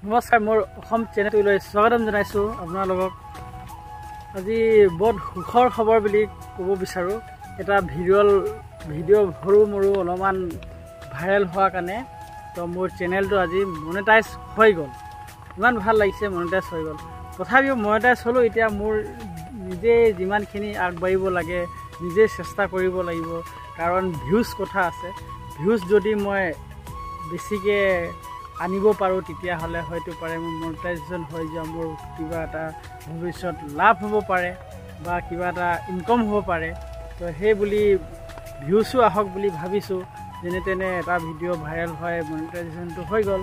নমস্কাৰ, মোৰ অসম চেনেলটোলৈ স্বাগতম জনাইছোঁ আপোনালোকক। আজি বহুত সুখৰ খবৰ বুলি ক'ব বিচাৰোঁ। এটা ভিডিঅ' সৰু মৰু অলপমান ভাইৰেল হোৱাৰ কাৰণে তো মোৰ চেনেলটো আজি মনেটাইজ হৈ গ'ল। ইমান ভাল লাগিছে মনেটাইজ হৈ গ'ল। তথাপিও মনেটাইজ হ'লেও এতিয়া মোৰ নিজে যিমানখিনি আগবাঢ়িব লাগে নিজে চেষ্টা কৰিব লাগিব, কাৰণ ভিউজ কথা আছে। ভিউজ যদি মই বেছিকৈ আনিব পাৰোঁ তেতিয়াহ'লে হয়তো পাৰে মোৰ মনেটাইজেশ্যন হৈ যোৱা, মোৰ কিবা এটা ভৱিষ্যত লাভ হ'ব পাৰে বা কিবা এটা ইনকম হ'ব পাৰে। তো সেই বুলি ভিউজো আহক বুলি ভাবিছোঁ। যেনে তেনে এটা ভিডিঅ' ভাইৰেল হয়, মনেটাইজেশ্যনটো হৈ গ'ল।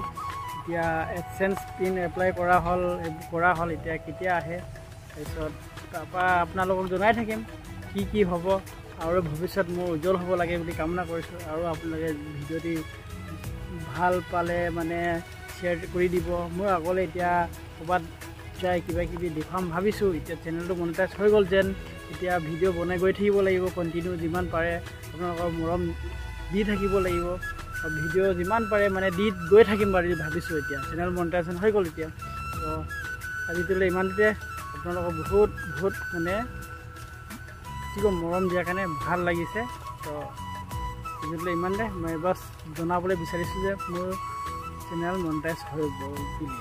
এতিয়া এডচেঞ্চ পিন এপ্লাই কৰা হ'ল, এতিয়া কেতিয়া আহে তাৰপিছত তাৰপৰা আপোনালোকক জনাই থাকিম কি হ'ব, আৰু ভৱিষ্যত মোৰ উজ্জ্বল হ'ব লাগে বুলি কামনা কৰিছোঁ। আৰু আপোনালোকে ভিডিঅ'টি ভাল পালে মানে শ্বেয়াৰ কৰি দিব। মোৰ আগলৈ এতিয়া ক'ৰবাত যাই কিবা কিবি দেখুৱাম ভাবিছোঁ। এতিয়া চেনেলটো মনেটাইজ হৈ গ'ল যেন, এতিয়া ভিডিঅ' বনাই গৈ থাকিব লাগিব কণ্টিনিউ, যিমান পাৰে আপোনালোকৰ মৰম দি থাকিব লাগিব। আৰু ভিডিঅ' যিমান পাৰে মানে দি গৈ থাকিম বাৰু ভাবিছোঁ। এতিয়া চেনেল মনেটাইজেশ্যন হৈ গ'ল এতিয়া। তো আজিলৈ ইমানতে, আপোনালোকক বহুত মানে কি ক'ম, মৰম দিয়াৰ কাৰণে ভাল লাগিছে। তো আজিলৈ ইমানতে, মই বাছ জনাবলৈ বিচাৰিছোঁ যে মোৰ চেনেল মনেটাইজ হৈ গ'ল বুলি।